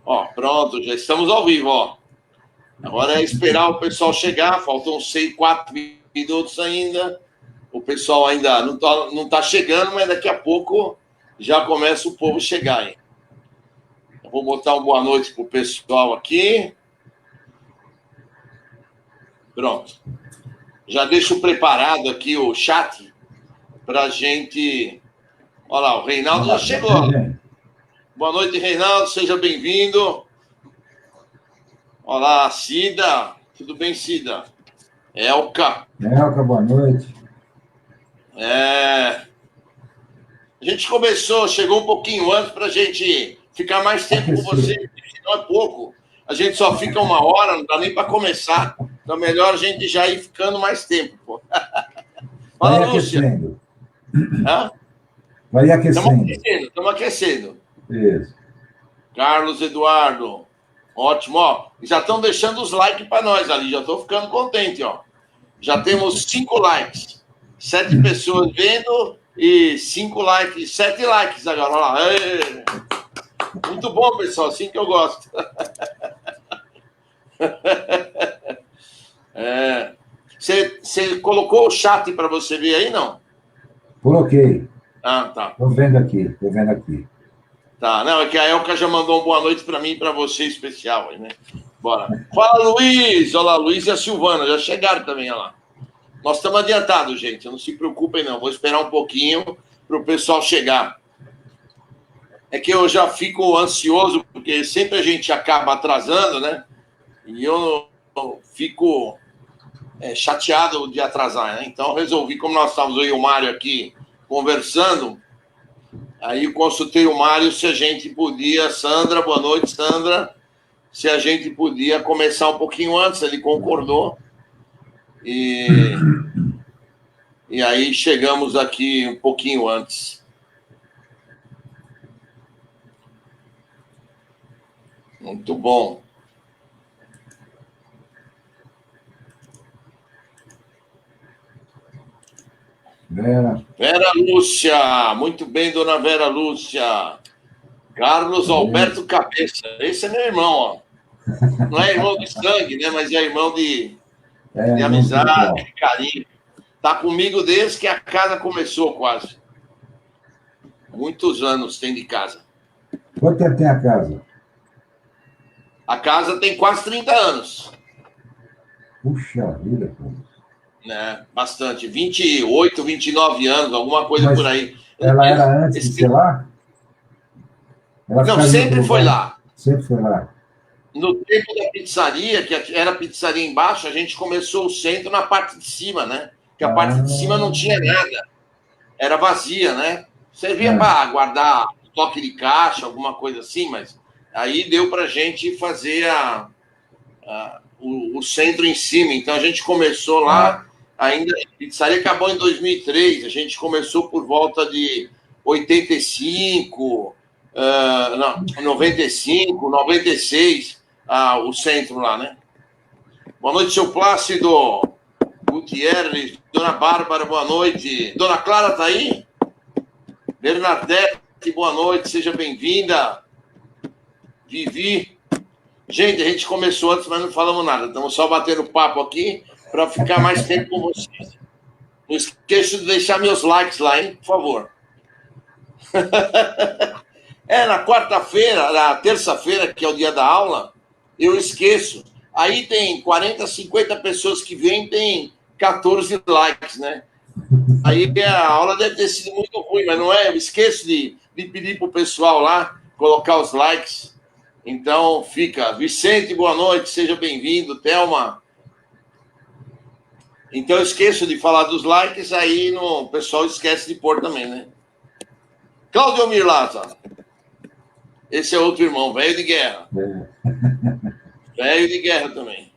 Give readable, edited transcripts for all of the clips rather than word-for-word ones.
Ó, pronto, já estamos ao vivo, ó. Agora é esperar o pessoal chegar, faltam 4 minutos ainda. O pessoal ainda não tá chegando, mas daqui a pouco já começa o povo chegar, hein? Eu vou botar uma boa noite pro pessoal aqui. Pronto. Já deixo preparado aqui o chat pra gente... Olha lá, o Reinaldo já chegou. Boa noite, Reinaldo, seja bem-vindo. Olá, Cida. Tudo bem, Cida? Elka, boa noite. A gente chegou um pouquinho antes para a gente ficar mais tempo com você, porque não é pouco. A gente só fica 1 hora, não dá nem para começar. Então, melhor a gente já ir ficando mais tempo, pô. Fala, Vai Lúcia. aquecendo. Hã? Vai aquecendo. Estamos aquecendo. Isso. Carlos Eduardo. Ótimo, ó. Já estão deixando os likes para nós ali. Já estou ficando contente, ó. Já temos 5 likes. 7 pessoas vendo e 5 likes. 7 likes agora. Olha lá. Ei. Muito bom, pessoal. Assim que eu gosto. Você colocou o chat para você ver aí, não? Coloquei. Ah, tá. Estou vendo aqui. Tá, não, é que a Elka já mandou uma boa noite para mim e para você especial aí, né? Bora. Fala, Luiz! Olha lá, Luiz e a Silvana, já chegaram também, olha lá. Nós estamos adiantados, gente, não se preocupem não, vou esperar um pouquinho para o pessoal chegar. É que eu já fico ansioso, porque sempre a gente acaba atrasando, né? E eu fico chateado de atrasar, né? Então, resolvi, como nós estávamos eu e o Mário aqui conversando, aí consultei o Mário se a gente podia... Sandra, boa noite, Sandra. Se a gente podia começar um pouquinho antes, ele concordou. E aí chegamos aqui um pouquinho antes. Muito bom. Vera Lúcia, muito bem, dona Vera Lúcia. Carlos Alberto Cabeça, esse é meu irmão, ó. Não é irmão de sangue, né? Mas é irmão de amizade, de carinho. Tá comigo desde que a casa começou, quase. Muitos anos tem de casa. Quanto tempo tem a casa? A casa tem quase 30 anos. Puxa vida, pô. Né? Bastante. 28, 29 anos, alguma coisa por aí. Ela era antes de ser lá? Não, sempre foi lá. Sempre foi lá. No tempo da pizzaria, que era a pizzaria embaixo, a gente começou o centro na parte de cima, né? Que a parte de cima não tinha nada. Era vazia, né? Servia para guardar toque de caixa, alguma coisa assim, mas aí deu para a gente fazer o centro em cima. Então, a gente começou lá, ainda a pizzaria acabou em 2003, a gente começou por volta de 85, 95, 96, o centro lá, né? Boa noite, seu Plácido Gutierrez, dona Bárbara, boa noite. Dona Clara tá aí? Bernadette, boa noite, seja bem-vinda. Vivi. Gente, a gente começou antes, mas não falamos nada. Estamos só batendo papo aqui para ficar mais tempo com vocês. Não esqueça de deixar meus likes lá, hein? Por favor. Na quarta-feira, na terça-feira, que é o dia da aula, eu esqueço. Aí tem 40, 50 pessoas que vêm, tem 14 likes, né? Aí a aula deve ter sido muito ruim, mas não é? Eu esqueço de pedir para o pessoal lá colocar os likes. Então, fica. Vicente, boa noite, seja bem-vindo. Thelma. Então, eu esqueço de falar dos likes, aí o pessoal esquece de pôr também, né? Claudio Mirlata. Esse é outro irmão, velho de guerra. Velho de guerra também.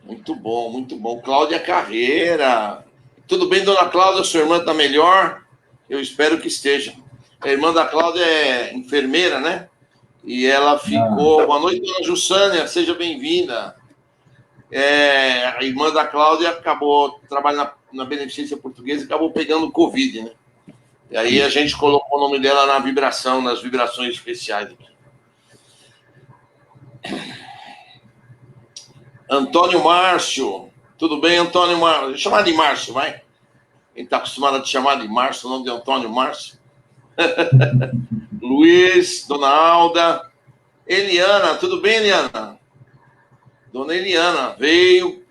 Muito bom, muito bom. Cláudia Carreira. Tudo bem, dona Cláudia? Sua irmã está melhor? Eu espero que esteja. A irmã da Cláudia é enfermeira, né? E ela ficou... Boa noite, dona Jussânia. Seja bem-vinda. A irmã da Cláudia acabou trabalhando na Beneficência Portuguesa e acabou pegando Covid, né? E aí a gente colocou o nome dela na vibração, nas vibrações especiais. Antônio Márcio. Tudo bem, Antônio Márcio? Vou chamar de Márcio, vai. Quem está acostumado a te chamar de Márcio, o nome de Antônio Márcio. Luiz, Dona Alda. Eliana, tudo bem, Eliana? Dona Eliana veio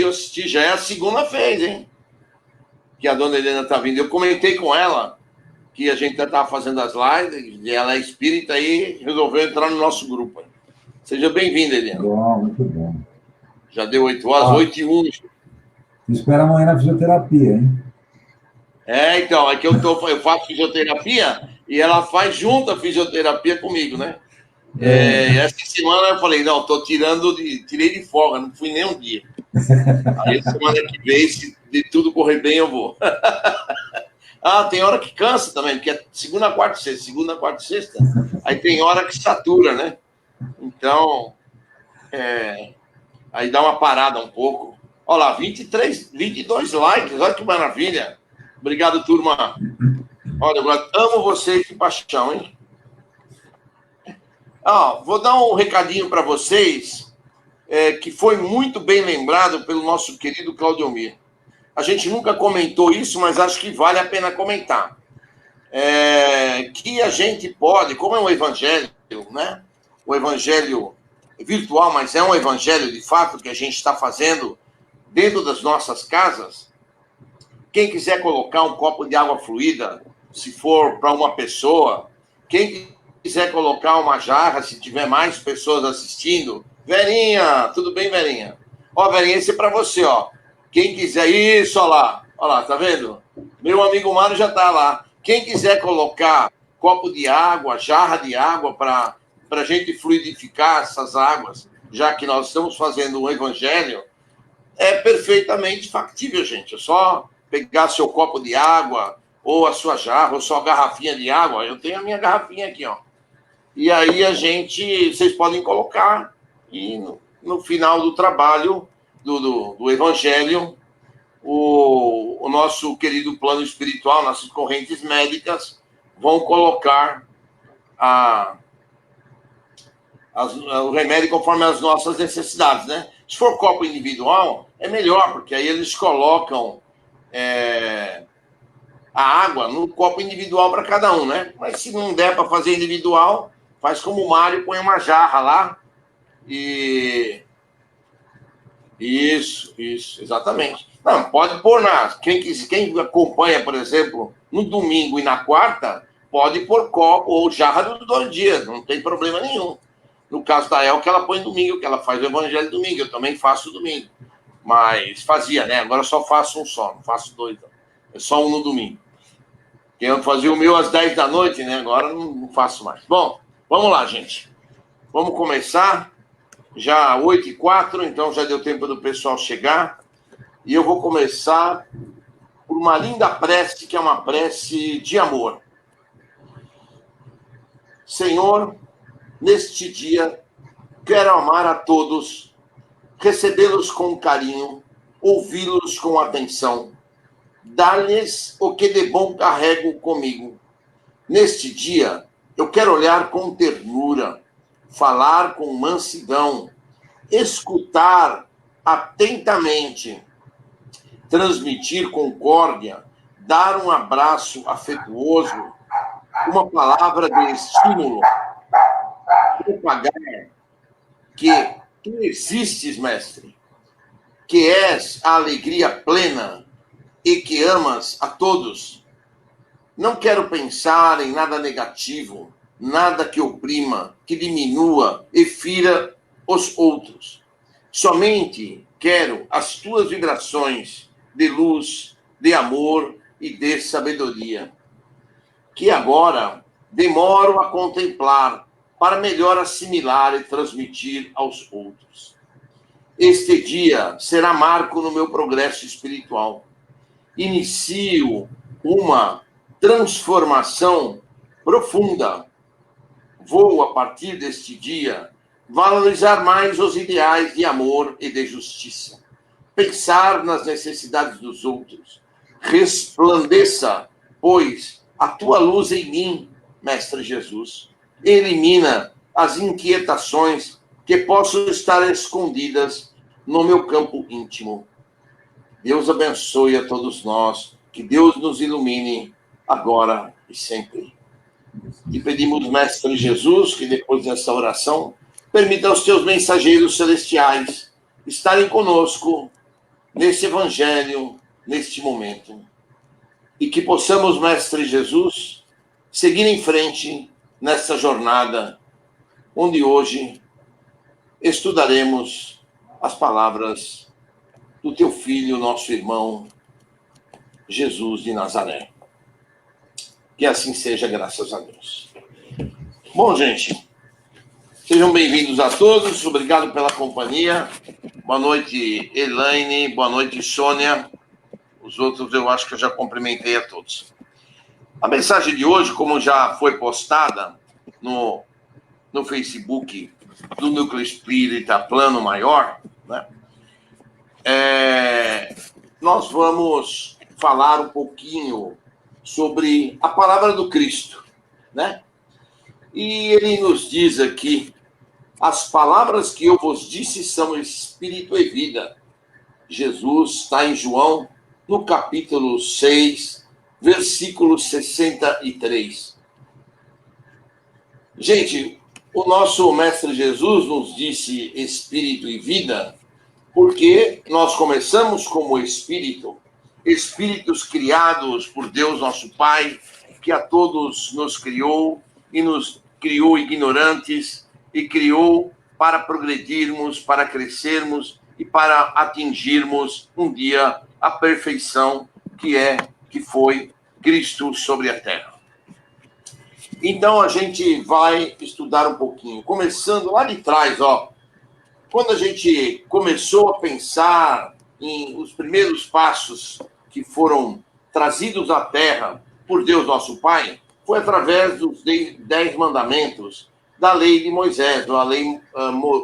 assistir. Já é a segunda vez, hein? Que a Dona Eliana está vindo. Eu comentei com ela que a gente estava fazendo as lives, e ela é espírita e resolveu entrar no nosso grupo. Seja bem-vinda, Eliana. Bom, muito bom. Já deu 8 horas, 8h01. Espera amanhã na fisioterapia, hein? Então, é que eu faço fisioterapia e ela faz junto a fisioterapia comigo, né? Essa semana eu falei, não, tirei de folga, não fui nem um dia. Aí semana que vem, se de tudo correr bem, eu vou. Tem hora que cansa também, porque é segunda, quarta e sexta. Aí tem hora que satura, né? Então, aí dá uma parada um pouco. Olha lá, 22 likes, olha que maravilha. Obrigado, turma. Olha, eu amo vocês de paixão, hein? Vou dar um recadinho para vocês, que foi muito bem lembrado pelo nosso querido Claudiomir. A gente nunca comentou isso, mas acho que vale a pena comentar. Que a gente pode, como é um evangelho, né? O evangelho virtual, mas é um evangelho de fato que a gente está fazendo dentro das nossas casas. Quem quiser colocar um copo de água fluida, se for para uma pessoa, quem quiser colocar uma jarra, se tiver mais pessoas assistindo. Verinha, tudo bem, Verinha? Verinha, esse é para você, ó. Quem quiser, isso, olha lá, tá vendo? Meu amigo Mário já tá lá. Quem quiser colocar copo de água, jarra de água para a gente fluidificar essas águas, já que nós estamos fazendo um evangelho, é perfeitamente factível, gente. É só pegar seu copo de água, ou a sua jarra, ou sua garrafinha de água. Eu tenho a minha garrafinha aqui, ó. E aí vocês podem colocar, e no final do trabalho do evangelho, o nosso querido plano espiritual, nossas correntes médicas, vão colocar o remédio conforme as nossas necessidades, né? Se for copo individual, é melhor, porque aí eles colocam a água no copo individual para cada um, né? Mas se não der para fazer individual, faz como o Mário, põe uma jarra lá e... Isso, exatamente. Não, pode pôr quem acompanha, por exemplo, no domingo e na quarta, pode pôr copo ou jarra dos 2 dias, não tem problema nenhum. No caso da El, que ela põe domingo, que ela faz o evangelho domingo, eu também faço domingo. Mas fazia, né? Agora eu só faço um só, não faço 2, não. É só um no domingo. Eu fazia o meu às 10 da noite, né? Agora não faço mais. Bom, vamos lá, gente. Vamos começar. Já 8h04, então já deu tempo do pessoal chegar. E eu vou começar por uma linda prece, que é uma prece de amor. Senhor, neste dia, quero amar a todos, recebê-los com carinho, ouvi-los com atenção, dar-lhes o que de bom carrego comigo. Neste dia, eu quero olhar com ternura, falar com mansidão, escutar atentamente, transmitir concórdia, dar um abraço afetuoso, uma palavra de estímulo, propagar que tu existes, mestre, que és a alegria plena e que amas a todos. Não quero pensar em nada negativo, nada que oprima, que diminua e fira os outros. Somente quero as tuas vibrações de luz, de amor e de sabedoria, que agora demoro a contemplar para melhor assimilar e transmitir aos outros. Este dia será marco no meu progresso espiritual. Inicio uma transformação profunda. Vou, a partir deste dia, valorizar mais os ideais de amor e de justiça. Pensar nas necessidades dos outros. Resplandeça, pois, a tua luz em mim, Mestre Jesus, elimina as inquietações que possam estar escondidas no meu campo íntimo. Deus abençoe a todos nós, que Deus nos ilumine agora e sempre. E pedimos, Mestre Jesus, que depois dessa oração, permita aos teus mensageiros celestiais estarem conosco nesse evangelho, neste momento. E que possamos, Mestre Jesus, seguir em frente nessa jornada, onde hoje estudaremos as palavras do teu filho, nosso irmão, Jesus de Nazaré. Que assim seja, graças a Deus. Bom, gente, sejam bem-vindos a todos, obrigado pela companhia. Boa noite, Elaine, boa noite, Sônia. Os outros eu acho que eu já cumprimentei a todos. A mensagem de hoje, como já foi postada no Facebook do Núcleo Espírita Plano Maior, né? Nós vamos falar um pouquinho sobre a palavra do Cristo, né? E ele nos diz aqui: as palavras que eu vos disse são espírito e vida. Jesus está em João, no capítulo 6, versículo 63. Gente, o nosso Mestre Jesus nos disse espírito e vida porque nós começamos como espírito, espíritos criados por Deus nosso Pai, que a todos nos criou e nos criou ignorantes e criou para progredirmos, para crescermos e para atingirmos um dia a perfeição que foi Cristo sobre a terra. Então a gente vai estudar um pouquinho, começando lá de trás, quando a gente começou a pensar em os primeiros passos que foram trazidos à terra por Deus nosso Pai, foi através dos 10 mandamentos da lei de Moisés, ou a lei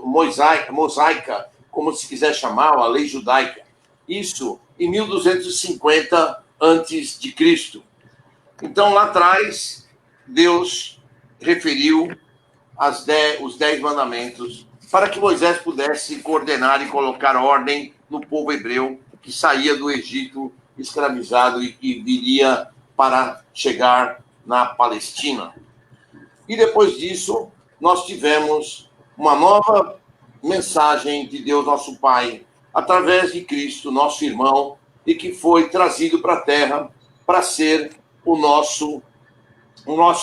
mosaica, como se quiser chamar, ou a lei judaica. Isso em 1250 antes de Cristo. Então, lá atrás, Deus referiu os 10 mandamentos para que Moisés pudesse coordenar e colocar ordem no povo hebreu que saía do Egito escravizado e viria para chegar na Palestina. E depois disso, nós tivemos uma nova mensagem de Deus nosso Pai, através de Cristo, nosso irmão, e que foi trazido para a Terra para ser o nosso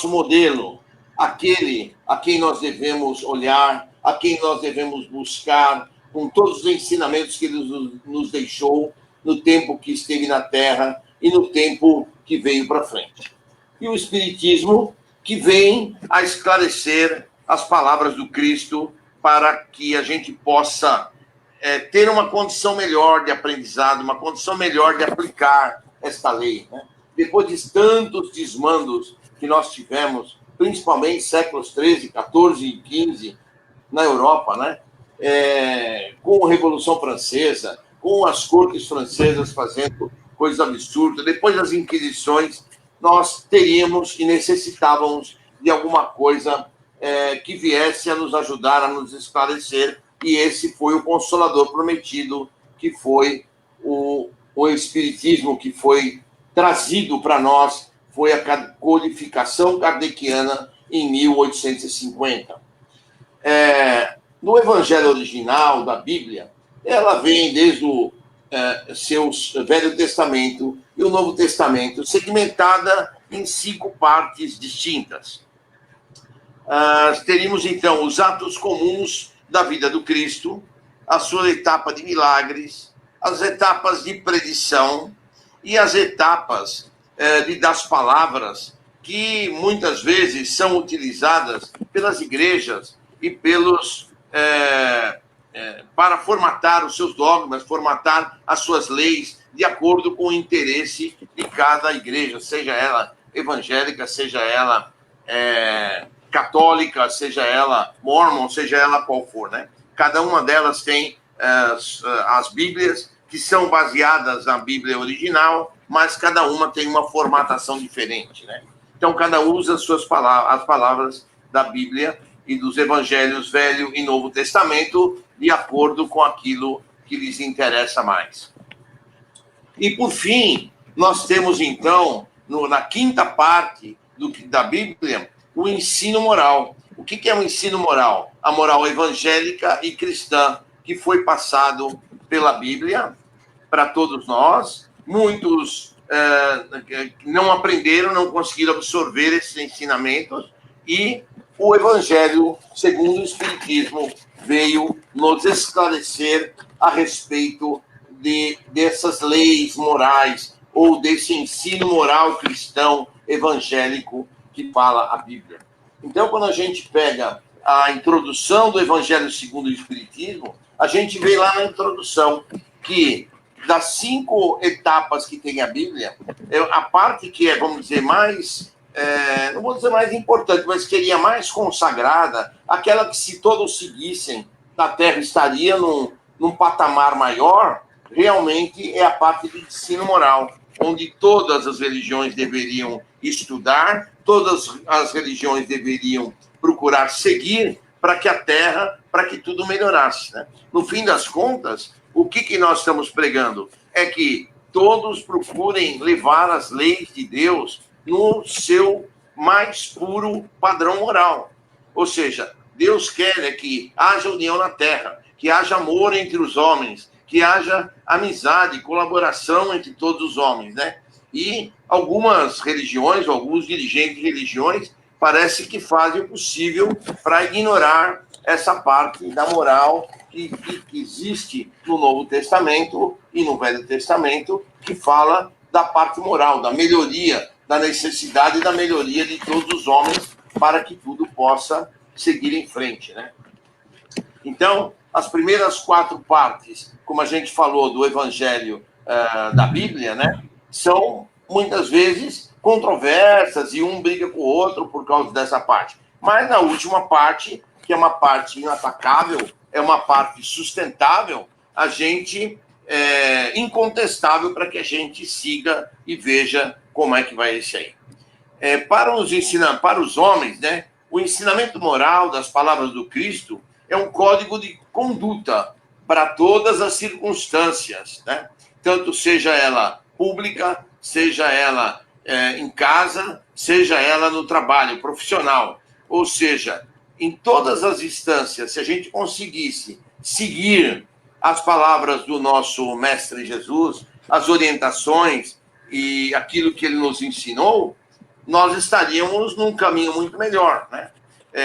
modelo, aquele a quem nós devemos olhar, a quem nós devemos buscar, com todos os ensinamentos que ele nos deixou no tempo que esteve na Terra e no tempo que veio para frente. E o Espiritismo, que vem a esclarecer as palavras do Cristo para que a gente possa ter uma condição melhor de aprendizado, uma condição melhor de aplicar esta lei, né? Depois de tantos desmandos que nós tivemos, principalmente séculos 13, 14 e 15, na Europa, né? Com a Revolução Francesa, com as cortes francesas fazendo coisas absurdas, depois das Inquisições, nós teríamos e necessitávamos de alguma coisa que viesse a nos ajudar, a nos esclarecer, e esse foi o Consolador prometido, que foi o Espiritismo, que foi trazido para nós, foi a codificação kardeciana em 1850. No Evangelho original da Bíblia, ela vem desde o seu Velho Testamento e o Novo Testamento, segmentada em 5 partes distintas. Teríamos, então, os atos comuns da vida do Cristo, a sua etapa de milagres, as etapas de predição e as etapas das palavras, que muitas vezes são utilizadas pelas igrejas e para formatar os seus dogmas, formatar as suas leis de acordo com o interesse de cada igreja, seja ela evangélica, seja ela católica, seja ela mormon, seja ela qual for, né? Cada uma delas tem as Bíblias, que são baseadas na Bíblia original, mas cada uma tem uma formatação diferente, né? Então, cada um usa as palavras da Bíblia e dos evangelhos Velho e Novo Testamento de acordo com aquilo que lhes interessa mais. E, por fim, nós temos, então, na quinta parte da Bíblia, o ensino moral. O que é o ensino moral? A moral evangélica e cristã, que foi passado pela Bíblia para todos nós. Muitos não aprenderam, não conseguiram absorver esses ensinamentos, e o Evangelho, segundo o Espiritismo, veio nos esclarecer a respeito dessas leis morais, ou desse ensino moral cristão evangélico que fala a Bíblia. Então, quando a gente pega a introdução do Evangelho segundo o Espiritismo, a gente vê lá na introdução que das 5 etapas que tem a Bíblia, a parte que é, vamos dizer, mais, não vou dizer mais importante, mas que seria mais consagrada, aquela que se todos seguissem, a Terra estaria num patamar maior, realmente é a parte do ensino moral, onde todas as religiões deveriam estudar, todas as religiões deveriam procurar seguir para que a Terra, para que tudo melhorasse, né? No fim das contas, o que nós estamos pregando? É que todos procurem levar as leis de Deus no seu mais puro padrão moral. Ou seja, Deus quer que haja união na terra, que haja amor entre os homens, que haja amizade, colaboração entre todos os homens, né? E algumas religiões, alguns dirigentes de religiões, parece que fazem o possível para ignorar essa parte da moral que existe no Novo Testamento e no Velho Testamento, que fala da parte moral, da melhoria, da necessidade da melhoria de todos os homens para que tudo possa seguir em frente, né? Então, as primeiras 4 partes, como a gente falou do Evangelho da Bíblia, né, são muitas vezes controversas e um briga com o outro por causa dessa parte. Mas na última parte, que é uma parte inatacável, é uma parte sustentável, a gente incontestável para que a gente siga e veja como é que vai esse aí. Para os homens, né, o ensinamento moral das palavras do Cristo é um código de conduta para todas as circunstâncias, né? Tanto seja ela pública, seja ela em casa, seja ela no trabalho profissional. Ou seja, em todas as instâncias, se a gente conseguisse seguir as palavras do nosso Mestre Jesus, as orientações e aquilo que ele nos ensinou, nós estaríamos num caminho muito melhor, né?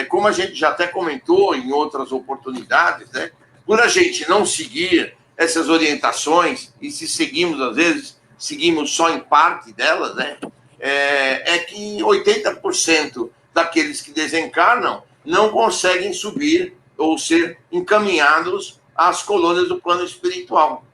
Como a gente já até comentou em outras oportunidades, né? Por a gente não seguir essas orientações, e se seguimos, às vezes, seguimos só em parte delas, né? É que 80% daqueles que desencarnam não conseguem subir ou ser encaminhados às colônias do plano espiritual.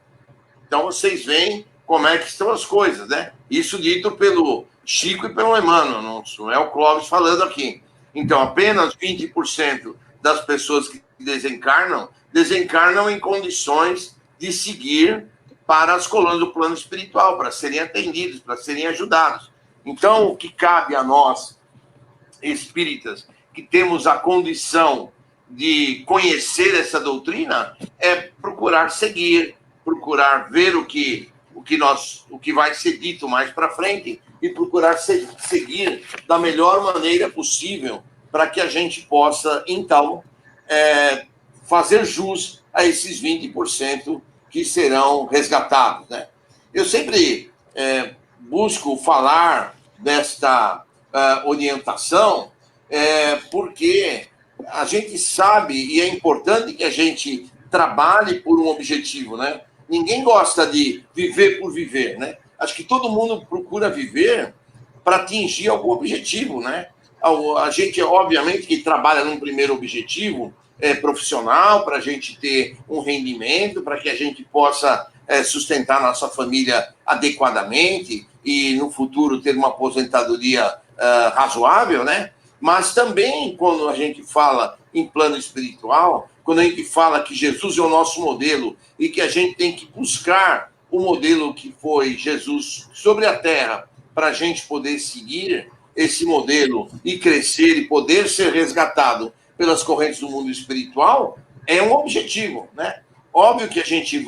Então, vocês veem como é que estão as coisas, né? Isso dito pelo Chico e pelo Emmanuel, não é o Clóvis falando aqui. Então, apenas 20% das pessoas que desencarnam em condições de seguir para as colônias do plano espiritual, para serem atendidos, para serem ajudados. Então, o que cabe a nós, espíritas, que temos a condição de conhecer essa doutrina, é procurar seguir, procurar ver o que vai ser dito mais para frente e procurar seguir da melhor maneira possível para que a gente possa, então, fazer jus a esses 20% que serão resgatados, né? Eu sempre busco falar desta orientação porque a gente sabe e é importante que a gente trabalhe por um objetivo, né? Ninguém gosta de viver por viver, né? Acho que todo mundo procura viver para atingir algum objetivo, né? A gente, obviamente, que trabalha num primeiro objetivo profissional, para a gente ter um rendimento, para que a gente possa sustentar nossa família adequadamente e, no futuro, ter uma aposentadoria razoável, né? Mas também, quando a gente fala em plano espiritual, quando a gente fala que Jesus é o nosso modelo e que a gente tem que buscar o modelo que foi Jesus sobre a terra para a gente poder seguir, esse modelo e crescer e poder ser resgatado pelas correntes do mundo espiritual, é um objetivo, né? Óbvio que a gente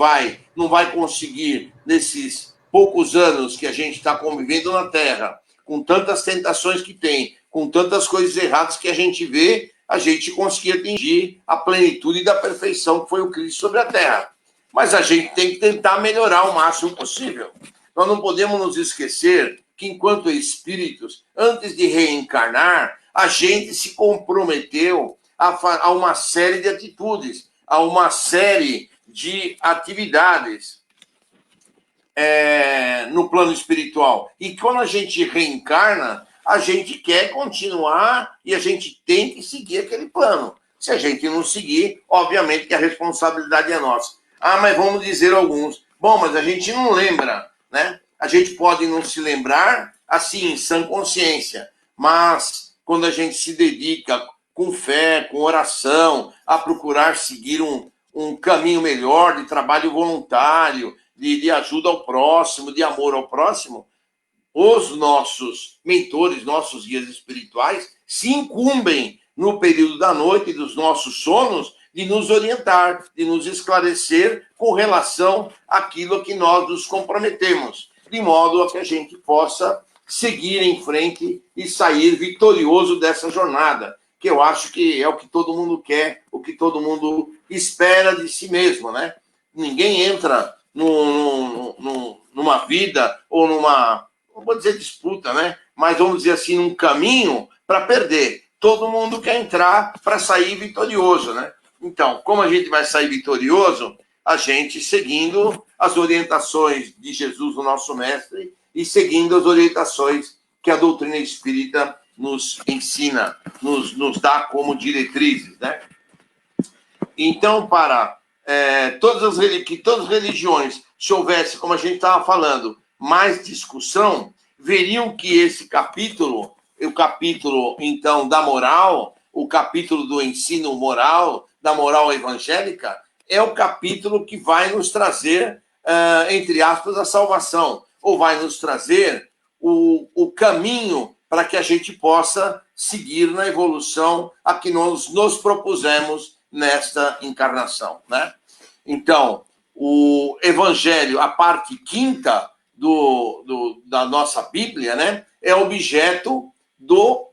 não vai conseguir, nesses poucos anos que a gente está convivendo na Terra, com tantas tentações que tem, com tantas coisas erradas que a gente vê, a gente conseguir atingir a plenitude da perfeição que foi o Cristo sobre a Terra. Mas a gente tem que tentar melhorar o máximo possível. Nós não podemos nos esquecer que, enquanto espíritos, antes de reencarnar, a gente se comprometeu a uma série de atitudes, a uma série de atividades no plano espiritual. E quando a gente reencarna, a gente quer continuar e a gente tem que seguir aquele plano. Se a gente não seguir, obviamente que a responsabilidade é nossa. Mas vamos dizer alguns. Bom, mas a gente não lembra, né? A gente pode não se lembrar, assim, em sã consciência. Mas quando a gente se dedica com fé, com oração, a procurar seguir um caminho melhor de trabalho voluntário, de ajuda ao próximo, de amor ao próximo, os nossos mentores, nossos guias espirituais, se incumbem no período da noite, dos nossos sonos, de nos orientar, de nos esclarecer com relação àquilo a que nós nos comprometemos, de modo a que a gente possa seguir em frente e sair vitorioso dessa jornada, que eu acho que é o que todo mundo quer, o que todo mundo espera de si mesmo, né? Ninguém entra numa vida ou numa, não vou dizer disputa, né? Mas vamos dizer assim, num caminho para perder. Todo mundo quer entrar para sair vitorioso, né? Então, como a gente vai sair vitorioso? A gente seguindo as orientações de Jesus, o nosso mestre, e seguindo as orientações que a doutrina espírita nos ensina, nos dá como diretrizes, né? Então, para que todas as religiões, se houvesse, como a gente estava falando, mais discussão, veriam que esse capítulo, o capítulo, então, da moral, o capítulo do ensino moral, da moral evangélica, é o capítulo que vai nos trazer, entre aspas, a salvação, ou vai nos trazer o caminho para que a gente possa seguir na evolução a que nós nos propusemos nesta encarnação, né? Então, o Evangelho, a parte quinta da nossa Bíblia, né, é objeto do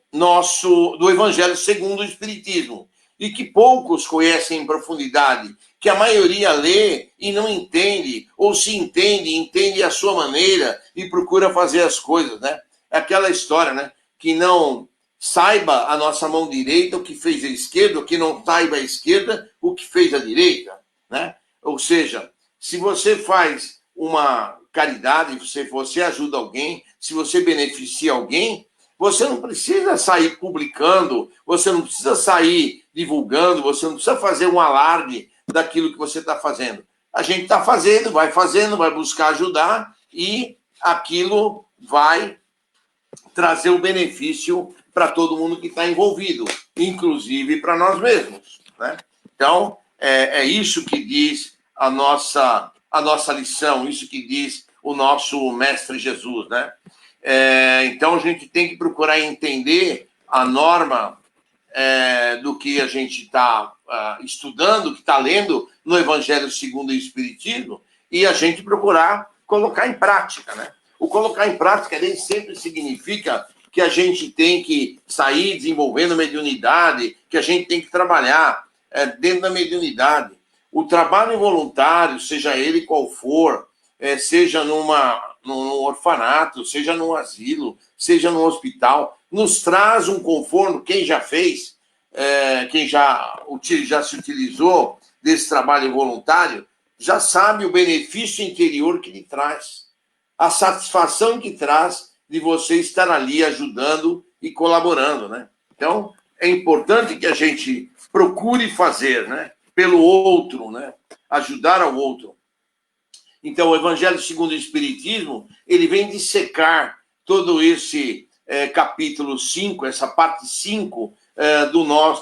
Evangelho segundo o Espiritismo, e que poucos conhecem em profundidade, que a maioria lê e não entende, ou se entende à sua maneira e procura fazer as coisas, né? É aquela história, né, que não saiba a nossa mão direita o que fez a esquerda, o que não saiba a esquerda o que fez a direita, né? Ou seja, se você faz uma caridade, se você ajuda alguém, se você beneficia alguém, você não precisa sair publicando, você não precisa sair divulgando, você não precisa fazer um alarde daquilo que você está fazendo. A gente está fazendo, vai buscar ajudar e aquilo vai trazer o benefício para todo mundo que está envolvido, inclusive para nós mesmos, né? Então, é isso que diz a nossa lição, isso que diz o nosso Mestre Jesus, né? Então, a gente tem que procurar entender a norma do que a gente está estudando, que está lendo no Evangelho segundo o Espiritismo, e a gente procurar colocar em prática, né? O colocar em prática nem sempre significa que a gente tem que sair desenvolvendo mediunidade, que a gente tem que trabalhar dentro da mediunidade. O trabalho voluntário, seja ele qual for, seja num orfanato, seja num asilo, seja num hospital, nos traz um conforto. Quem já fez, quem já se utilizou desse trabalho voluntário, já sabe o benefício interior que lhe traz, a satisfação que traz de você estar ali ajudando e colaborando, né? Então, é importante que a gente procure fazer, né? Pelo outro, né? Ajudar ao outro. Então, o Evangelho segundo o Espiritismo, ele vem dissecar todo esse capítulo 5, essa parte 5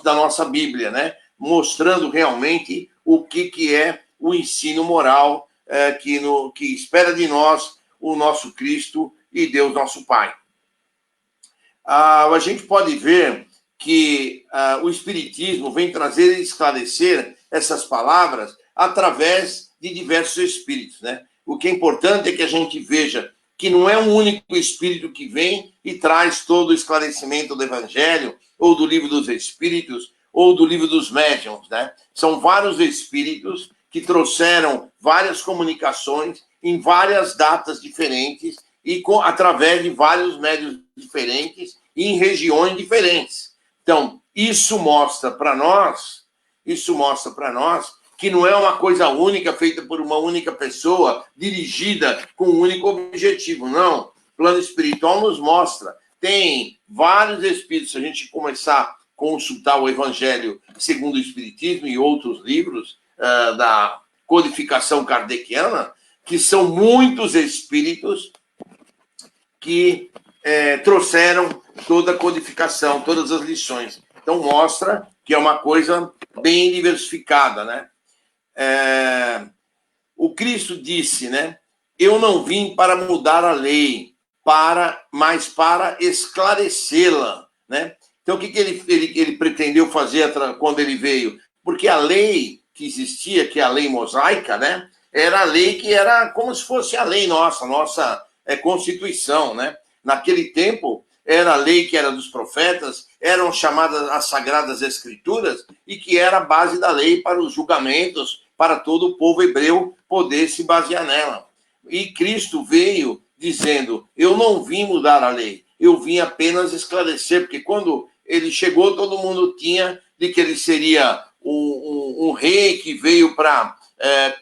da nossa Bíblia, né? Mostrando realmente o que é o ensino moral que espera de nós o nosso Cristo e Deus nosso Pai. a gente pode ver que o Espiritismo vem trazer e esclarecer essas palavras através de diversos espíritos, né? O que é importante é que a gente veja que não é um único espírito que vem e traz todo o esclarecimento do Evangelho, ou do Livro dos Espíritos, ou do Livro dos Médiuns, né? São vários espíritos que trouxeram várias comunicações em várias datas diferentes e através de vários médios diferentes e em regiões diferentes. Então, isso mostra para nós que não é uma coisa única, feita por uma única pessoa, dirigida com um único objetivo. Não. O plano espiritual nos mostra. Tem vários espíritos. Se a gente começar a consultar o Evangelho segundo o Espiritismo e outros livros da codificação kardeciana, que são muitos espíritos que trouxeram toda a codificação, todas as lições. Então, mostra que é uma coisa bem diversificada, né? O Cristo disse, né? Eu não vim para mudar a lei, mas para esclarecê-la, né? Então, o que ele pretendeu fazer quando ele veio? Porque a lei que existia, que é a lei mosaica, né? Era a lei que era como se fosse a lei nossa Constituição, né? Naquele tempo, era a lei que era dos profetas, eram chamadas as Sagradas Escrituras, e que era a base da lei para os julgamentos, para todo o povo hebreu poder se basear nela. E Cristo veio dizendo, eu não vim mudar a lei, eu vim apenas esclarecer, porque quando ele chegou, todo mundo tinha de que ele seria um rei que veio para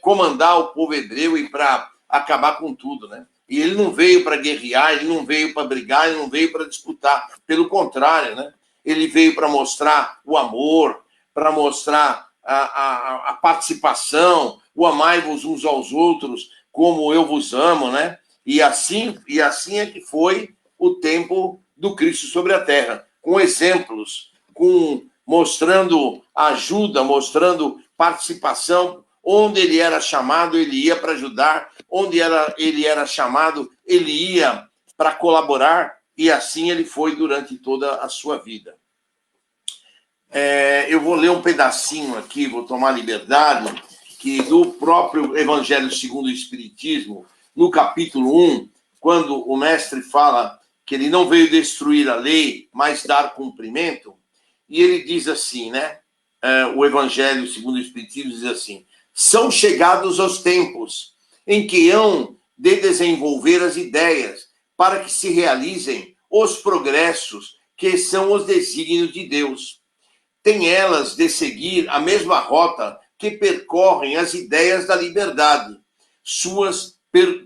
comandar o povo hebreu e para acabar com tudo, né? E ele não veio para guerrear, ele não veio para brigar, ele não veio para disputar. Pelo contrário, né? Ele veio para mostrar o amor, para mostrar a participação, o amai-vos uns aos outros, como eu vos amo, né? E assim é que foi o tempo do Cristo sobre a Terra, com exemplos, mostrando ajuda, mostrando participação. Onde ele era chamado, ele ia para ajudar. Onde ele era chamado, ele ia para colaborar. E assim ele foi durante toda a sua vida. Eu vou ler um pedacinho aqui, vou tomar liberdade, que do próprio Evangelho segundo o Espiritismo, no capítulo 1, quando o mestre fala que ele não veio destruir a lei, mas dar cumprimento, e ele diz assim, né? O Evangelho segundo o Espiritismo diz assim, são chegados os tempos em que hão de desenvolver as ideias para que se realizem os progressos que são os desígnios de Deus. Tem elas de seguir a mesma rota que percorrem as ideias da liberdade, suas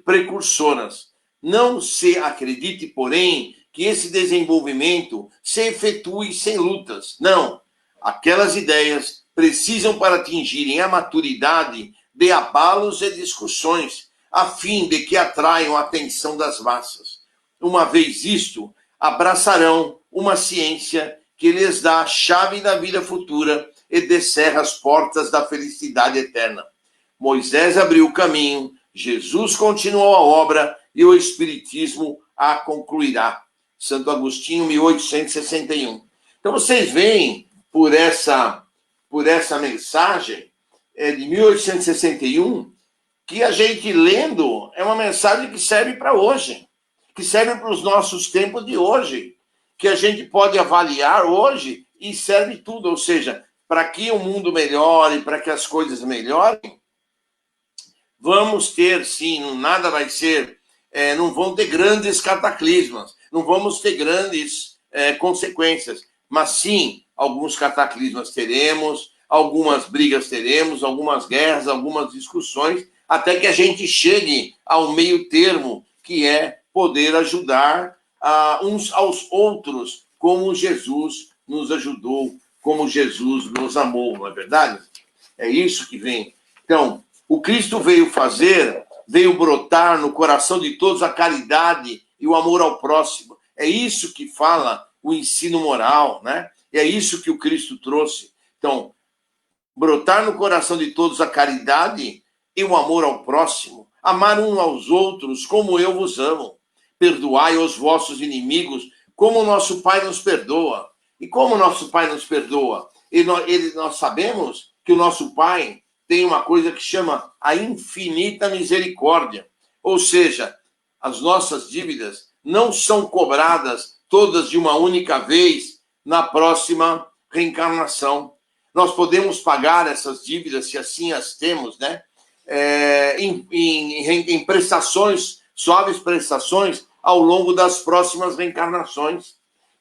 precursoras. Não se acredite, porém, que esse desenvolvimento se efetue sem lutas. Não. Aquelas ideias precisam, para atingirem a maturidade, de abalos e discussões, a fim de que atraiam a atenção das massas. Uma vez isto, abraçarão uma ciência que lhes dá a chave da vida futura e descerra as portas da felicidade eterna. Moisés abriu o caminho, Jesus continuou a obra e o Espiritismo a concluirá. Santo Agostinho, 1861. Então, vocês veem, por essa mensagem de 1861, que a gente lendo é uma mensagem que serve para hoje, que serve para os nossos tempos de hoje, que a gente pode avaliar hoje e serve tudo, ou seja, para que o mundo melhore, para que as coisas melhorem, vamos ter, sim, nada vai ser, não vão ter grandes cataclismas, não vamos ter grandes consequências, mas sim, alguns cataclismas teremos, algumas brigas teremos, algumas guerras, algumas discussões, até que a gente chegue ao meio termo, que é poder ajudar uns aos outros, como Jesus nos ajudou, como Jesus nos amou, não é verdade? É isso que vem. Então, o Cristo veio brotar no coração de todos a caridade e o amor ao próximo. É isso que fala o ensino moral, né? É isso que o Cristo trouxe. Então, brotar no coração de todos a caridade e o amor ao próximo, amar uns aos outros como eu vos amo. Perdoai os vossos inimigos, como o nosso Pai nos perdoa. E como o nosso Pai nos perdoa? E nós sabemos que o nosso Pai tem uma coisa que chama a infinita misericórdia. Ou seja, as nossas dívidas não são cobradas todas de uma única vez na próxima reencarnação. Nós podemos pagar essas dívidas, se assim as temos, né? Em prestações, suaves prestações, ao longo das próximas reencarnações.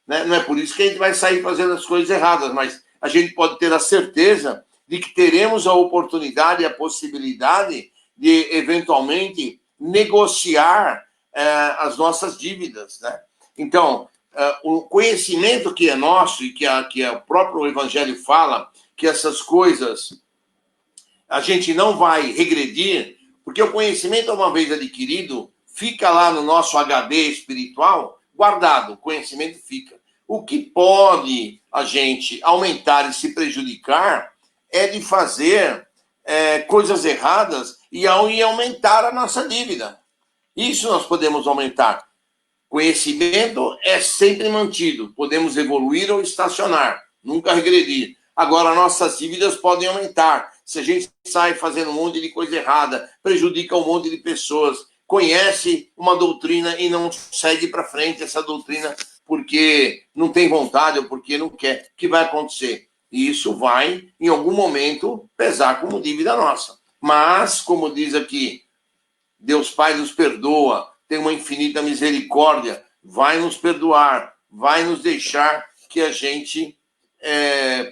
Né? Não é por isso que a gente vai sair fazendo as coisas erradas, mas a gente pode ter a certeza de que teremos a oportunidade e a possibilidade de, eventualmente, negociar as nossas dívidas. Né? Então, o conhecimento que é nosso e que o próprio Evangelho fala, que essas coisas a gente não vai regredir, porque o conhecimento, uma vez adquirido, fica lá no nosso HD espiritual, guardado, o conhecimento fica. O que pode a gente aumentar e se prejudicar é de fazer coisas erradas e aumentar a nossa dívida. Isso nós podemos aumentar. Conhecimento é sempre mantido. Podemos evoluir ou estacionar, nunca regredir. Agora, nossas dívidas podem aumentar. Se a gente sai fazendo um monte de coisa errada, prejudica um monte de pessoas, conhece uma doutrina e não segue para frente essa doutrina porque não tem vontade ou porque não quer, o que vai acontecer? E isso vai, em algum momento, pesar como dívida nossa. Mas, como diz aqui, Deus Pai nos perdoa, tem uma infinita misericórdia, vai nos perdoar, vai nos deixar que a gente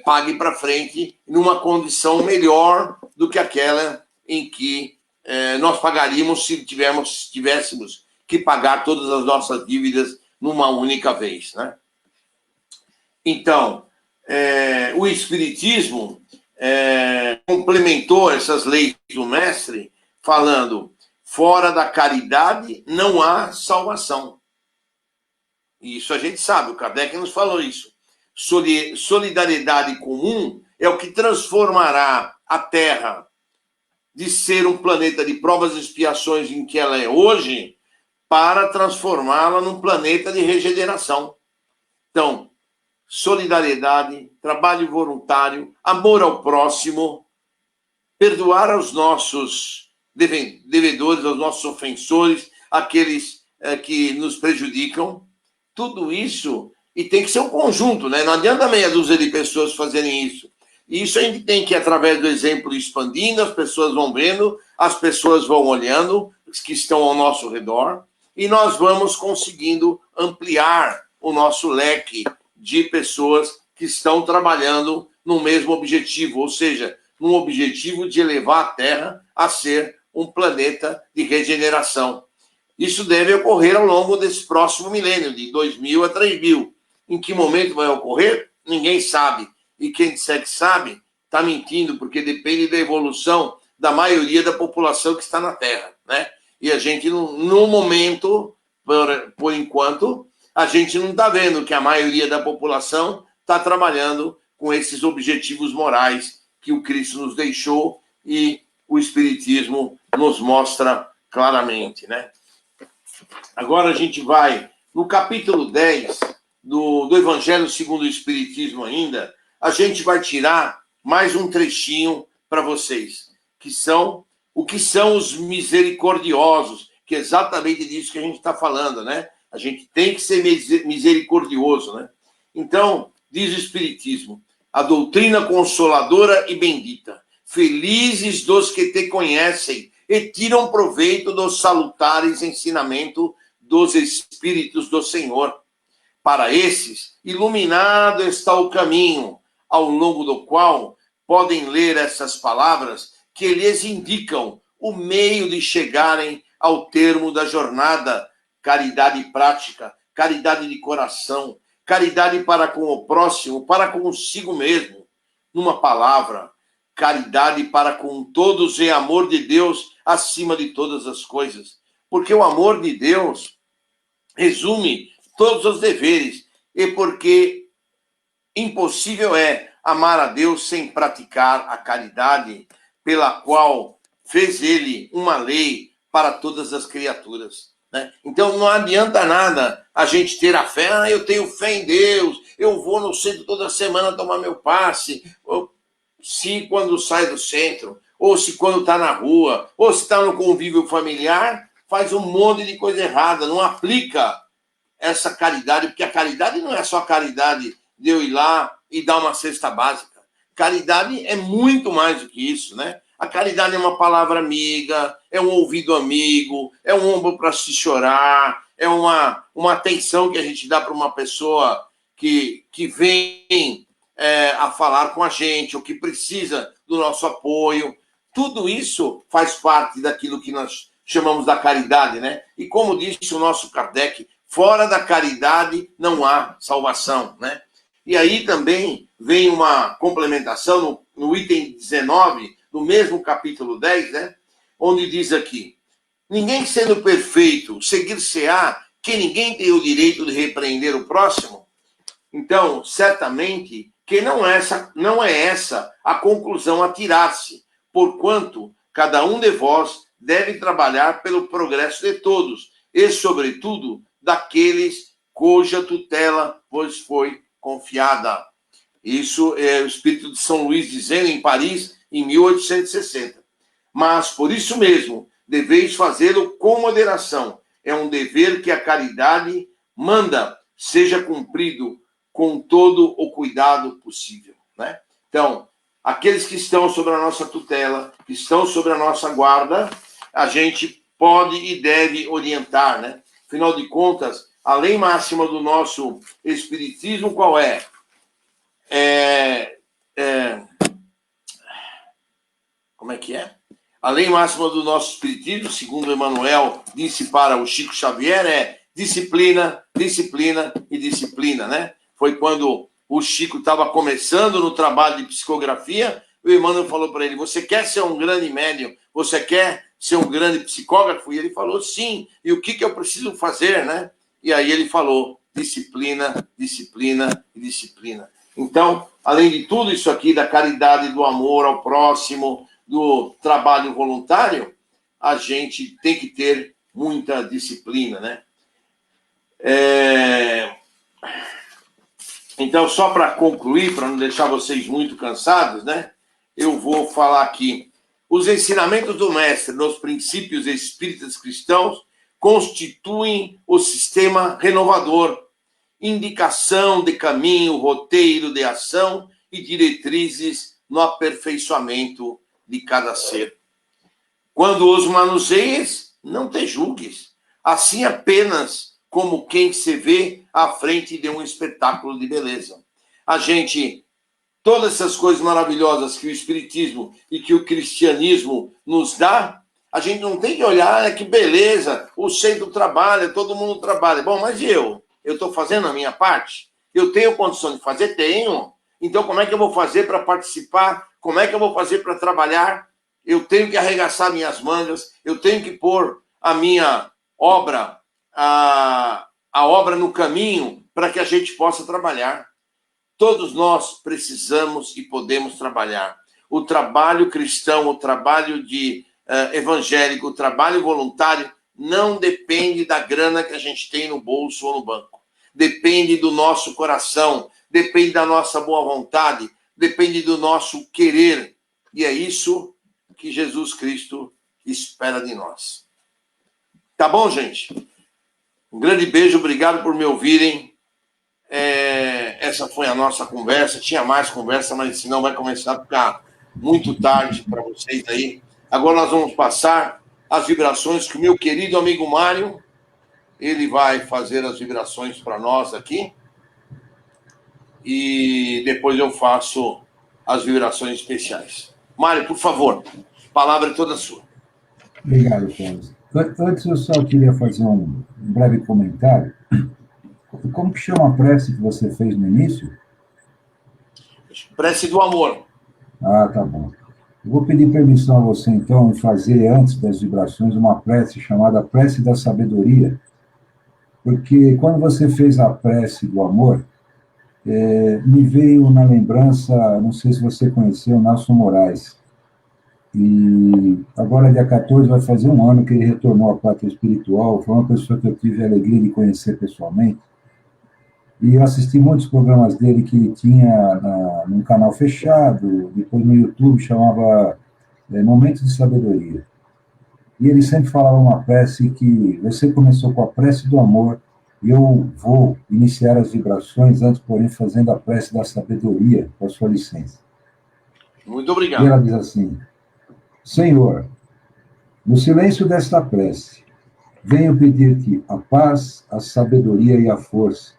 pague para frente numa condição melhor do que aquela em que nós pagaríamos se tivéssemos que pagar todas as nossas dívidas numa única vez. Né? Então, o Espiritismo complementou essas leis do Mestre falando: fora da caridade não há salvação. E isso a gente sabe, o Kardec nos falou isso. Solidariedade comum é o que transformará a Terra de ser um planeta de provas e expiações em que ela é hoje, para transformá-la num planeta de regeneração. Então, solidariedade, trabalho voluntário, amor ao próximo, perdoar aos nossos devedores, aos nossos ofensores, aqueles que nos prejudicam, tudo isso, e tem que ser um conjunto, né? Não adianta meia dúzia de pessoas fazerem isso. E isso a gente tem que, através do exemplo, expandindo, as pessoas vão vendo, as pessoas vão olhando, os que estão ao nosso redor, e nós vamos conseguindo ampliar o nosso leque de pessoas que estão trabalhando no mesmo objetivo, ou seja, num objetivo de elevar a Terra a ser um planeta de regeneração. Isso deve ocorrer ao longo desse próximo milênio, de 2000 a 3000. Em que momento vai ocorrer? Ninguém sabe. E quem disser que sabe, está mentindo, porque depende da evolução da maioria da população que está na Terra. Né? E a gente, no momento, por enquanto, a gente não está vendo que a maioria da população está trabalhando com esses objetivos morais que o Cristo nos deixou e o Espiritismo nos mostra claramente. Né? Agora a gente vai no capítulo 10 do Evangelho segundo o Espiritismo ainda, a gente vai tirar mais um trechinho para vocês, que são o que são os misericordiosos, que é exatamente disso que a gente está falando, né? A gente tem que ser misericordioso, né? Então, diz o Espiritismo, a doutrina consoladora e bendita, felizes dos que te conhecem e tiram proveito dos salutares ensinamentos dos Espíritos do Senhor. Para esses, iluminado está o caminho, ao longo do qual podem ler essas palavras que lhes indicam o meio de chegarem ao termo da jornada: caridade prática, caridade de coração, caridade para com o próximo, para consigo mesmo. Numa palavra, caridade para com todos e amor de Deus acima de todas as coisas. Porque o amor de Deus resume todos os deveres, e porque impossível é amar a Deus sem praticar a caridade, pela qual fez ele uma lei para todas as criaturas. né? Então, não adianta nada a gente ter a fé. Ah, eu tenho fé em Deus, eu vou no centro toda semana tomar meu passe. Se quando sai do centro, ou se quando está na rua, ou se está no convívio familiar, faz um monte de coisa errada, não aplica essa caridade, porque a caridade não é só a caridade de eu ir lá e dar uma cesta básica. Caridade é muito mais do que isso, né? A caridade é uma palavra amiga, é um ouvido amigo, é um ombro para se chorar, é uma atenção que a gente dá para uma pessoa que vem a falar com a gente, ou que precisa do nosso apoio. Tudo isso faz parte daquilo que nós chamamos da caridade, né? E como disse o nosso Kardec, fora da caridade não há salvação, né? E aí também vem uma complementação no item 19, no mesmo capítulo 10, né? Onde diz aqui, ninguém sendo perfeito, seguir-se-á que ninguém tem o direito de repreender o próximo. Então, certamente que não é essa a conclusão a tirar-se, porquanto cada um de vós deve trabalhar pelo progresso de todos, e, sobretudo, daqueles cuja tutela vos foi confiada. Isso é o Espírito de São Luís dizendo em Paris, em 1860. Mas, por isso mesmo, deveis fazê-lo com moderação. É um dever que a caridade manda seja cumprido com todo o cuidado possível, né? Então, aqueles que estão sobre a nossa tutela, que estão sobre a nossa guarda, a gente pode e deve orientar, né? Afinal de contas, a lei máxima do nosso espiritismo qual é? Como é que é? A lei máxima do nosso espiritismo, segundo Emmanuel disse para o Chico Xavier, é disciplina, disciplina e disciplina, né? Foi quando o Chico estava começando no trabalho de psicografia, o Emmanuel falou para ele, você quer ser um grande médium? Você quer ser um grande psicógrafo? E ele falou, sim. E o que eu preciso fazer, né? E aí ele falou, disciplina, disciplina e disciplina. Então, além de tudo isso aqui, da caridade, do amor ao próximo, do trabalho voluntário, a gente tem que ter muita disciplina, né? Então, só para concluir, para não deixar vocês muito cansados, né? Eu vou falar aqui. Os ensinamentos do Mestre nos princípios espíritas cristãos constituem o sistema renovador, indicação de caminho, roteiro de ação e diretrizes no aperfeiçoamento de cada ser. Quando os manuseias, não te julgues, assim apenas como quem se vê à frente de um espetáculo de beleza. A gente, todas essas coisas maravilhosas que o Espiritismo e que o cristianismo nos dá, a gente não tem que olhar, que beleza, o centro trabalha, todo mundo trabalha. Bom, mas eu estou fazendo a minha parte? Eu tenho condição de fazer? Tenho. Então, como é que eu vou fazer para participar? Como é que eu vou fazer para trabalhar? Eu tenho que arregaçar minhas mangas, eu tenho que pôr a minha obra, a obra no caminho para que a gente possa trabalhar. Todos nós precisamos e podemos trabalhar. O trabalho cristão, o trabalho evangélico, o trabalho voluntário não depende da grana que a gente tem no bolso ou no banco. Depende do nosso coração, depende da nossa boa vontade, depende do nosso querer. E é isso que Jesus Cristo espera de nós. Tá bom, gente? Um grande beijo, obrigado por me ouvirem. Essa foi a nossa conversa. Tinha mais conversa, mas senão vai começar a ficar muito tarde para vocês aí. Agora nós vamos passar as vibrações que o meu querido amigo Mário, ele vai fazer as vibrações para nós aqui. E depois eu faço as vibrações especiais. Mário, por favor, a palavra é toda sua. Obrigado, Carlos. Antes eu só queria fazer um breve comentário. Como que chama a prece que você fez no início? Prece do amor. Ah, tá bom. Eu vou pedir permissão a você, então, em fazer, antes das vibrações, uma prece chamada Prece da Sabedoria, porque quando você fez a prece do amor, me veio na lembrança, não sei se você conheceu, Nelson Moraes. E agora, dia 14, vai fazer um ano que ele retornou à pátria espiritual. Foi uma pessoa que eu tive a alegria de conhecer pessoalmente. E eu assisti muitos programas dele que ele tinha num canal fechado, depois no YouTube, chamava Momentos de Sabedoria. E ele sempre falava uma prece que você começou com a prece do amor, e eu vou iniciar as vibrações, antes, porém, fazendo a prece da sabedoria, com a sua licença. Muito E obrigado. ela diz assim: Senhor, no silêncio desta prece, venho pedir-te a paz, a sabedoria e a força.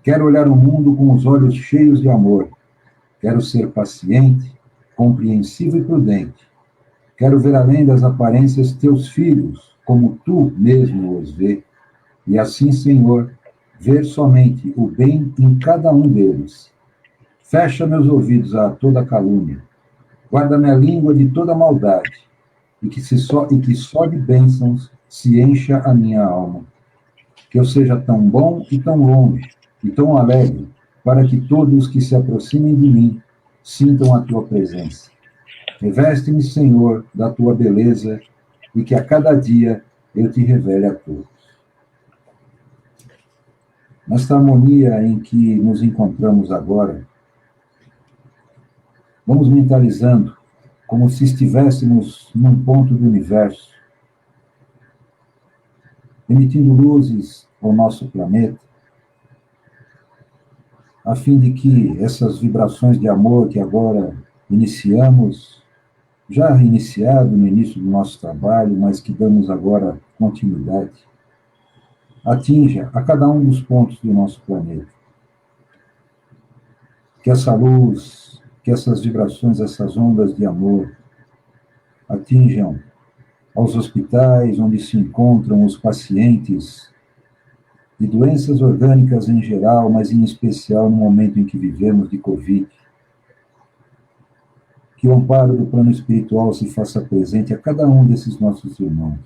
Quero olhar o mundo com os olhos cheios de amor. Quero ser paciente, compreensivo e prudente. Quero ver além das aparências teus filhos, como tu mesmo os vê. E assim, Senhor, ver somente o bem em cada um deles. Fecha meus ouvidos a toda calúnia. Guarda minha língua de toda maldade. E que só de bênçãos se encha a minha alma. Que eu seja tão bom e tão longe, e tão alegre, para que todos que se aproximem de mim sintam a tua presença. Reveste-me, Senhor, da tua beleza, e que a cada dia eu te revele a todos. Nesta harmonia em que nos encontramos agora, vamos mentalizando como se estivéssemos num ponto do universo, emitindo luzes ao nosso planeta, a fim de que essas vibrações de amor que agora iniciamos, já iniciado no início do nosso trabalho, mas que damos agora continuidade, atinja a cada um dos pontos do nosso planeta. Que essa luz, que essas vibrações, essas ondas de amor atinjam aos hospitais onde se encontram os pacientes de doenças orgânicas em geral, mas em especial no momento em que vivemos de Covid. Que o amparo do plano espiritual se faça presente a cada um desses nossos irmãos,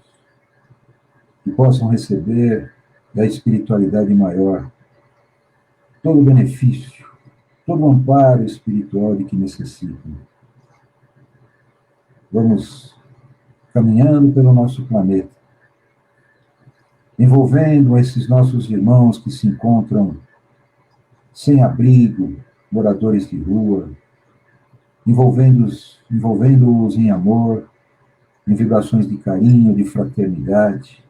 que possam receber da espiritualidade maior todo o benefício, todo o amparo espiritual de que necessitam. Vamos caminhando pelo nosso planeta, envolvendo esses nossos irmãos que se encontram sem abrigo, moradores de rua, envolvendo-os em amor, em vibrações de carinho, de fraternidade,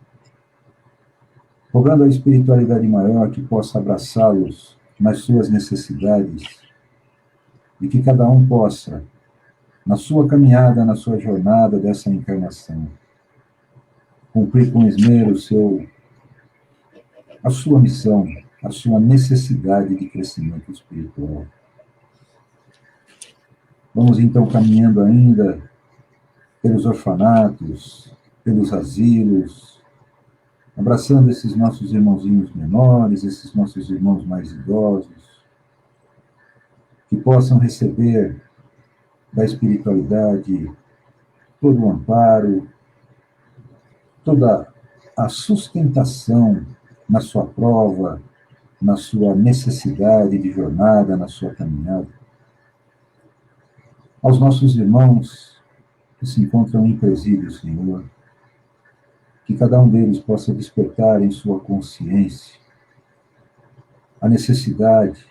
rogando a espiritualidade maior que possa abraçá-los nas suas necessidades e que cada um possa, na sua caminhada, na sua jornada dessa encarnação, cumprir com esmero a sua missão, a sua necessidade de crescimento espiritual. Vamos então caminhando ainda pelos orfanatos, pelos asilos, abraçando esses nossos irmãozinhos menores, esses nossos irmãos mais idosos, que possam receber da espiritualidade todo o amparo, toda a sustentação na sua prova, na sua necessidade de jornada, na sua caminhada. Aos nossos irmãos que se encontram em presídio, Senhor, que cada um deles possa despertar em sua consciência a necessidade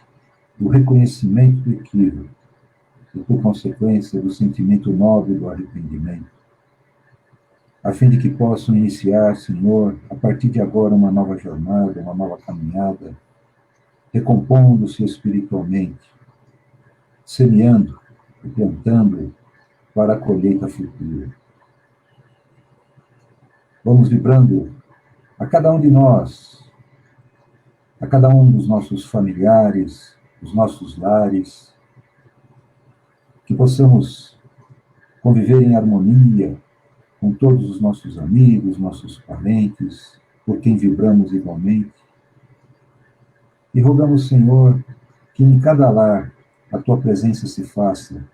do reconhecimento do equívoco e, por consequência, do sentimento nobre do arrependimento, a fim de que possam iniciar, Senhor, a partir de agora, uma nova jornada, uma nova caminhada, recompondo-se espiritualmente, semeando e plantando para a colheita futura. Vamos vibrando a cada um de nós, a cada um dos nossos familiares, dos nossos lares, que possamos conviver em harmonia com todos os nossos amigos, nossos parentes, por quem vibramos igualmente. E rogamos, Senhor, que em cada lar a tua presença se faça,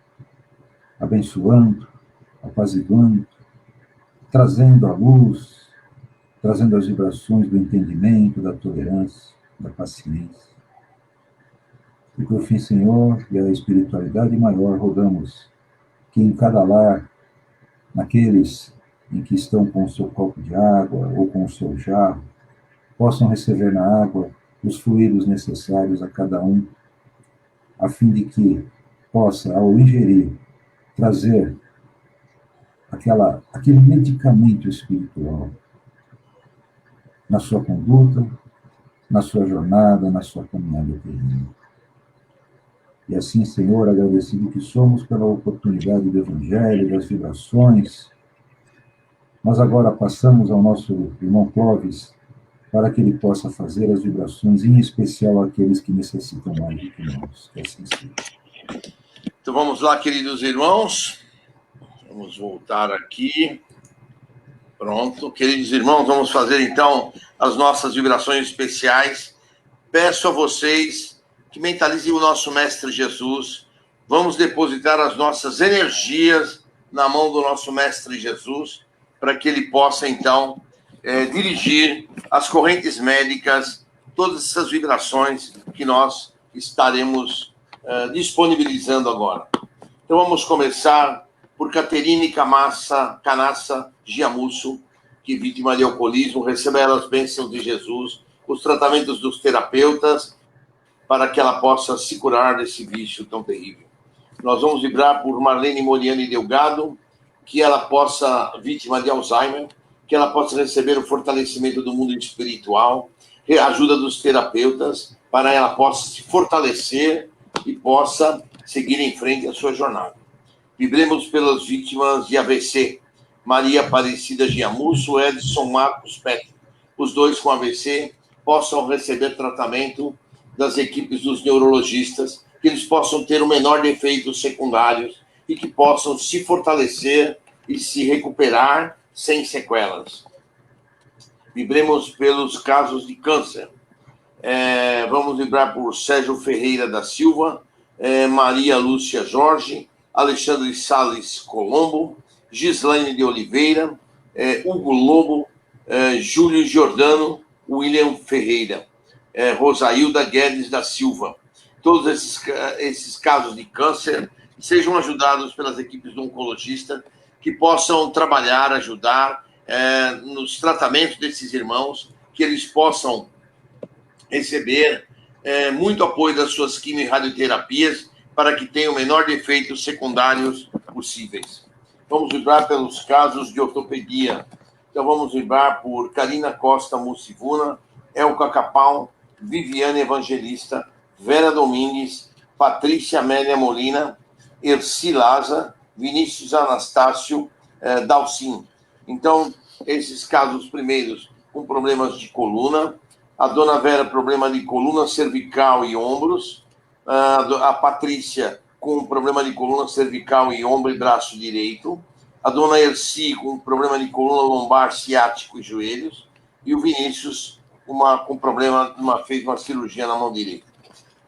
abençoando, apaziguando, trazendo a luz, trazendo as vibrações do entendimento, da tolerância, da paciência. E por fim, Senhor, e a espiritualidade maior, rogamos que em cada lar naqueles em que estão com o seu copo de água ou com o seu jarro, possam receber na água os fluidos necessários a cada um, a fim de que possa, ao ingerir, trazer aquele medicamento espiritual na sua conduta, na sua jornada, na sua caminhada terrena. E assim, Senhor, agradecido que somos pela oportunidade do Evangelho, das vibrações, nós agora passamos ao nosso irmão Clóvis para que ele possa fazer as vibrações, em especial àqueles que necessitam mais do que nós. Que assim seja. Então vamos lá, queridos irmãos. Vamos voltar aqui. Pronto. Queridos irmãos, vamos fazer então as nossas vibrações especiais. Peço a vocês que mentalizem o nosso Mestre Jesus. Vamos depositar as nossas energias na mão do nosso Mestre Jesus, para que ele possa então dirigir as correntes médicas, todas essas vibrações que nós estaremos disponibilizando agora. Então vamos começar por Caterine Canassa Giamusso, que vítima de alcoolismo, receberá as bênçãos de Jesus, os tratamentos dos terapeutas, para que ela possa se curar desse vício tão terrível. Nós vamos vibrar por Marlene Moriani Delgado, que ela possa, vítima de Alzheimer, que ela possa receber o fortalecimento do mundo espiritual, a ajuda dos terapeutas, para ela possa se fortalecer e possa seguir em frente a sua jornada. Vibremos pelas vítimas de AVC, Maria Aparecida Giamusso, Edson Marcos Petro, os dois com AVC, possam receber tratamento das equipes dos neurologistas, que eles possam ter o menor defeitos secundários e que possam se fortalecer e se recuperar sem sequelas. Vibremos pelos casos de câncer. Vamos vibrar por Sérgio Ferreira da Silva, Maria Lúcia Jorge, Alexandre Salles Colombo, Gislaine de Oliveira, Hugo Lobo, Júlio Giordano, William Ferreira, Rosailda Guedes da Silva. Todos esses casos de câncer sejam ajudados pelas equipes do oncologista, que possam trabalhar, ajudar nos tratamentos desses irmãos, que eles possam receber muito apoio das suas quimio e radioterapias, para que tenham o menor de efeitos secundários possíveis. Vamos vibrar pelos casos de ortopedia. Então vamos vibrar por Karina Costa Mucivuna, Elka Capão, Viviane Evangelista, Vera Domingues, Patrícia Amélia Molina, Erci Laza, Vinícius Anastácio, Dalcin. Então, esses casos primeiros com problemas de coluna, a dona Vera, problema de coluna cervical e ombros, a Patrícia com problema de coluna cervical e ombro e braço direito, a dona Erci com problema de coluna lombar, ciático e joelhos, e o Vinícius com problema, fez uma cirurgia na mão direita.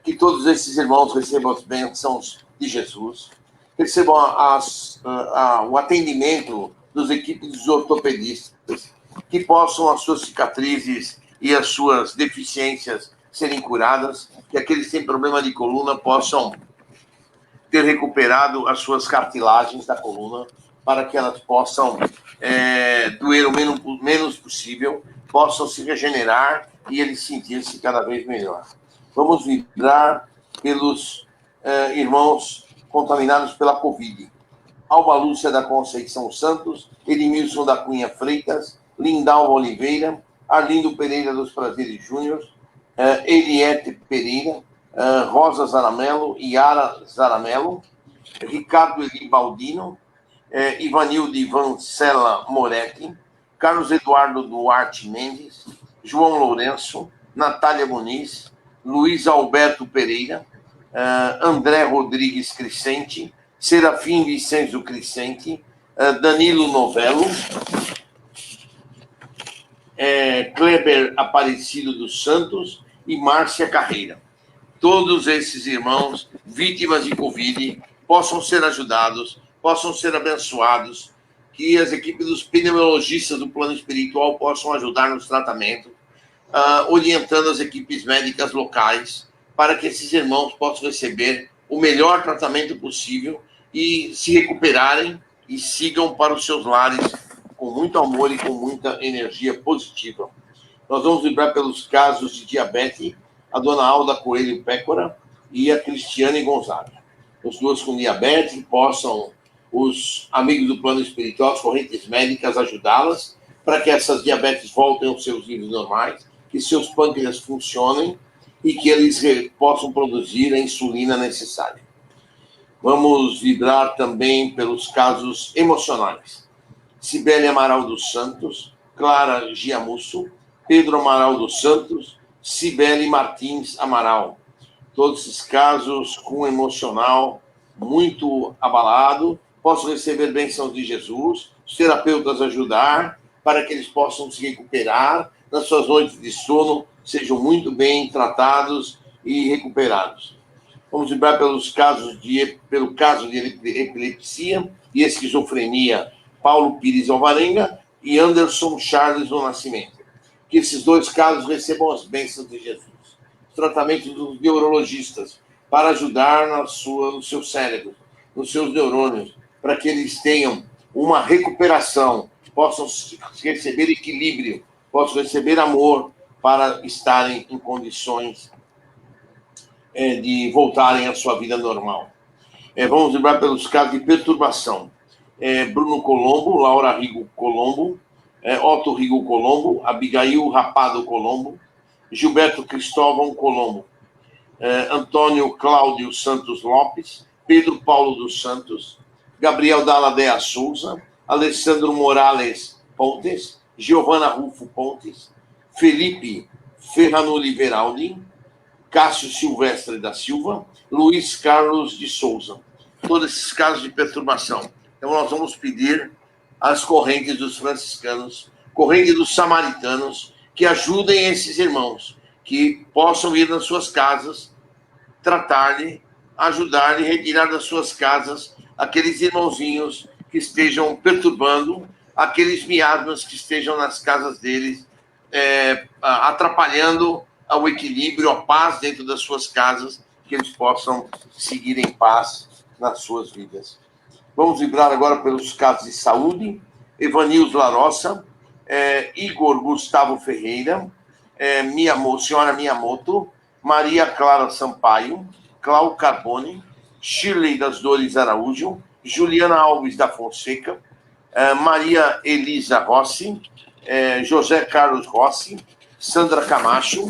Que todos esses irmãos recebam as bênçãos de Jesus, recebam o atendimento das equipes dos ortopedistas, que possam as suas cicatrizes e as suas deficiências serem curadas, que aqueles que têm problema de coluna possam ter recuperado as suas cartilagens da coluna, para que elas possam doer o menos possível, possam se regenerar e eles sentir-se cada vez melhor. Vamos vibrar pelos irmãos contaminados pela Covid. Alba Lúcia da Conceição Santos, Edmilson da Cunha Freitas, Lindalva Oliveira, Arlindo Pereira dos Prazeres Júnior, Eliette Pereira, Rosa Zaramelo, Yara Zaramelo, Ricardo Eli Baldino, Ivanilde Vancela Moretti, Carlos Eduardo Duarte Mendes, João Lourenço, Natália Muniz, Luiz Alberto Pereira, André Rodrigues Crescente, Serafim Vicenzo Crescente, Danilo Novello, Kleber Aparecido dos Santos e Márcia Carreira. Todos esses irmãos vítimas de Covid possam ser ajudados, possam ser abençoados, que as equipes dos pneumologistas do plano espiritual possam ajudar nos tratamentos, orientando as equipes médicas locais, para que esses irmãos possam receber o melhor tratamento possível e se recuperarem e sigam para os seus lares com muito amor e com muita energia positiva. Nós vamos vibrar pelos casos de diabetes, a dona Alda Coelho Pécora e a Cristiane Gonzaga. As duas com diabetes, possam os amigos do plano espiritual, as correntes médicas, ajudá-las para que essas diabetes voltem aos seus níveis normais, que seus pâncreas funcionem e que eles possam produzir a insulina necessária. Vamos vibrar também pelos casos emocionais. Cibele Amaral dos Santos, Clara Giamusso, Pedro Amaral dos Santos, Cibele Martins Amaral. Todos esses casos com emocional muito abalado, possam receber bênçãos de Jesus, os terapeutas ajudar para que eles possam se recuperar, nas suas noites de sono sejam muito bem tratados e recuperados. Vamos vibrar pelo caso de epilepsia e esquizofrenia, Paulo Pires Alvarenga e Anderson Charles do Nascimento. Que esses dois casos recebam as bênçãos de Jesus. Tratamento dos neurologistas, para ajudar no seu cérebro, nos seus neurônios, para que eles tenham uma recuperação, possam receber equilíbrio, possam receber amor, para estarem em condições de voltarem à sua vida normal. Vamos lembrar pelos casos de perturbação. Bruno Colombo, Laura Rigo Colombo, Otto Rigo Colombo, Abigail Rapado Colombo, Gilberto Cristóvão Colombo, Antônio Cláudio Santos Lopes, Pedro Paulo dos Santos, Gabriel Dalladea Souza, Alessandro Morales Pontes, Giovana Rufo Pontes, Felipe Ferrano Liberaldi, Cássio Silvestre da Silva, Luiz Carlos de Souza. Todos esses casos de perturbação. Então, nós vamos pedir às correntes dos franciscanos, corrente dos samaritanos, que ajudem esses irmãos, que possam ir nas suas casas, tratar-lhe, ajudar-lhe, retirar das suas casas aqueles irmãozinhos que estejam perturbando, aqueles miasmas que estejam nas casas deles, atrapalhando o equilíbrio, a paz dentro das suas casas, que eles possam seguir em paz nas suas vidas. Vamos vibrar agora pelos casos de saúde. Evanils Larossa, Igor Gustavo Ferreira, senhora Miyamoto, Maria Clara Sampaio, Cláudio Carbone, Shirley das Dores Araújo, Juliana Alves da Fonseca, Maria Elisa Rossi, José Carlos Rossi, Sandra Camacho,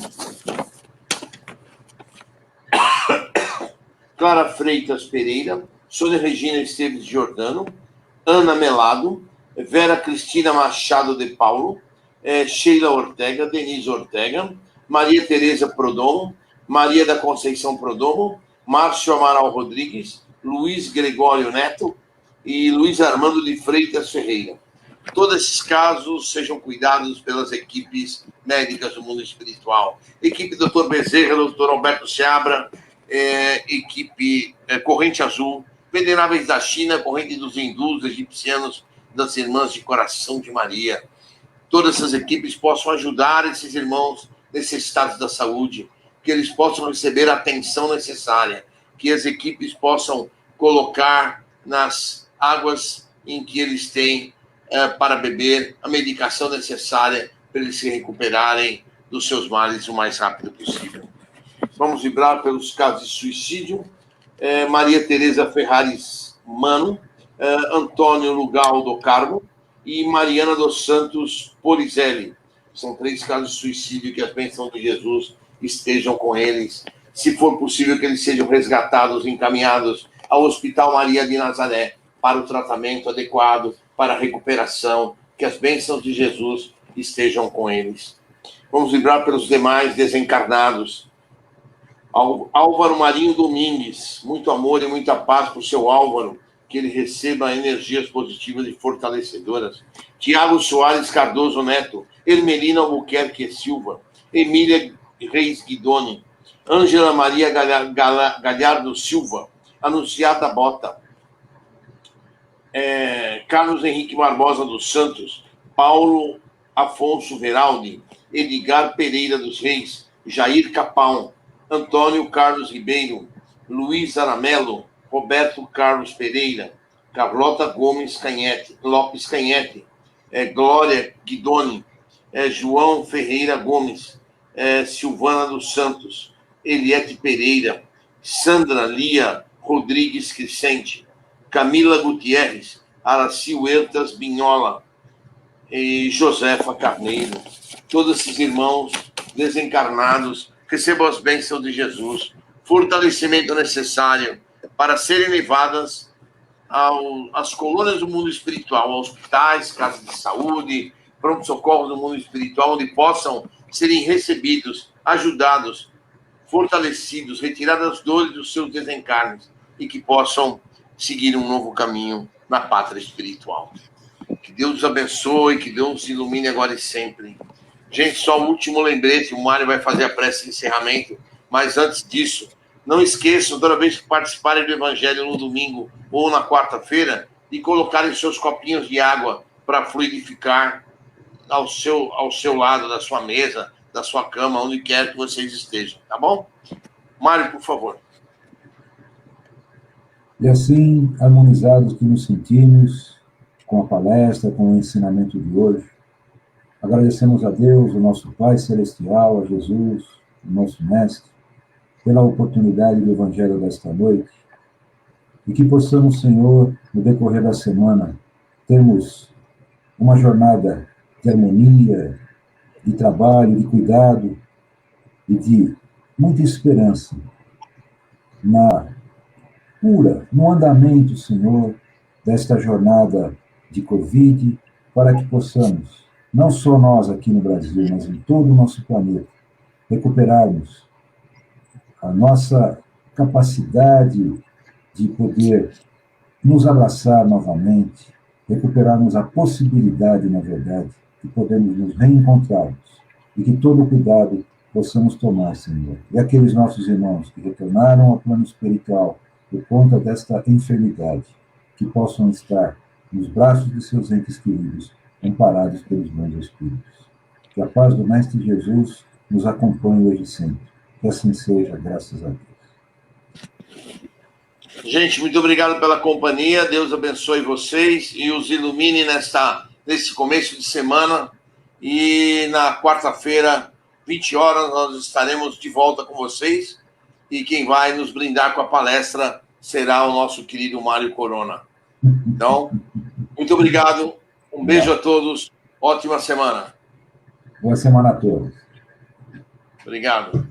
Clara Freitas Pereira, Sônia Regina Esteves Giordano, Ana Melado, Vera Cristina Machado de Paulo, Sheila Ortega, Denise Ortega, Maria Tereza Prodomo, Maria da Conceição Prodomo, Márcio Amaral Rodrigues, Luiz Gregório Neto e Luiz Armando de Freitas Ferreira. Todos esses casos sejam cuidados pelas equipes médicas do mundo espiritual. Equipe Dr. Bezerra, Dr. Alberto Seabra, equipe Corrente Azul, Veneráveis da China, Corrente dos Hindus, egipcianos, das Irmãs de Coração de Maria. Todas essas equipes possam ajudar esses irmãos necessitados da saúde, que eles possam receber a atenção necessária, que as equipes possam colocar nas águas em que eles têm para beber a medicação necessária para eles se recuperarem dos seus males o mais rápido possível. Vamos vibrar pelos casos de suicídio. Maria Tereza Ferrares Mano, Antônio Lugal do Carmo e Mariana dos Santos Polizelli. São 3 casos de suicídio, que as bênçãos de Jesus estejam com eles. Se for possível, que eles sejam resgatados, encaminhados ao Hospital Maria de Nazaré para o tratamento adequado, para a recuperação, que as bênçãos de Jesus estejam com eles. Vamos vibrar pelos demais desencarnados. Álvaro Marinho Domingues, muito amor e muita paz para o seu Álvaro, que ele receba energias positivas e fortalecedoras. Tiago Soares Cardoso Neto, Hermelina Albuquerque Silva, Emília Reis Guidoni, Ângela Maria Galhardo Silva, Anunciata Bota, Carlos Henrique Barbosa dos Santos, Paulo Afonso Veraldi, Edgar Pereira dos Reis, Jair Capão, Antônio Carlos Ribeiro, Luiz Aramelo, Roberto Carlos Pereira, Carlota Gomes Lopes Canhete, Glória Guidoni, João Ferreira Gomes, Silvana dos Santos, Eliette Pereira, Sandra Lia Rodrigues Crescente, Camila Gutierrez, Araci Huertas Binhola e Josefa Carneiro. Todos esses irmãos desencarnados recebam as bênçãos de Jesus, fortalecimento necessário para serem levadas às colunas do mundo espiritual, a hospitais, casas de saúde, pronto-socorro do mundo espiritual, onde possam serem recebidos, ajudados, fortalecidos, retiradas as dores dos seus desencarnes e que possam seguir um novo caminho na pátria espiritual. Que Deus os abençoe, que Deus os ilumine agora e sempre. Gente, só o último lembrete, o Mário vai fazer a prece de encerramento, mas antes disso, não esqueçam, toda vez que participarem do Evangelho no domingo ou na quarta-feira, de colocarem seus copinhos de água para fluidificar ao seu lado, da sua mesa, da sua cama, onde quer que vocês estejam, tá bom? Mário, por favor. E assim, harmonizados que nos sentimos com a palestra, com o ensinamento de hoje, agradecemos a Deus, o nosso Pai Celestial, a Jesus, o nosso Mestre, pela oportunidade do Evangelho desta noite, e que possamos, Senhor, no decorrer da semana, termos uma jornada de harmonia, de trabalho, de cuidado e de muita esperança no andamento, Senhor, desta jornada de Covid, para que possamos, não só nós aqui no Brasil, mas em todo o nosso planeta, recuperarmos a nossa capacidade de poder nos abraçar novamente, recuperarmos a possibilidade, na verdade, de podermos nos reencontrarmos e que todo cuidado possamos tomar, Senhor. E aqueles nossos irmãos que retornaram ao plano espiritual por conta desta enfermidade, que possam estar nos braços de seus entes queridos, amparados pelos bons espíritos. Que a paz do Mestre Jesus nos acompanhe hoje e sempre. Que assim seja, graças a Deus. Gente, muito obrigado pela companhia. Deus abençoe vocês e os ilumine nesse começo de semana. E na quarta-feira, 20 horas, nós estaremos de volta com vocês. E quem vai nos brindar com a palestra será o nosso querido Mário Corona. Então, muito obrigado. Um beijo a todos. Ótima semana. Boa semana a todos. Obrigado.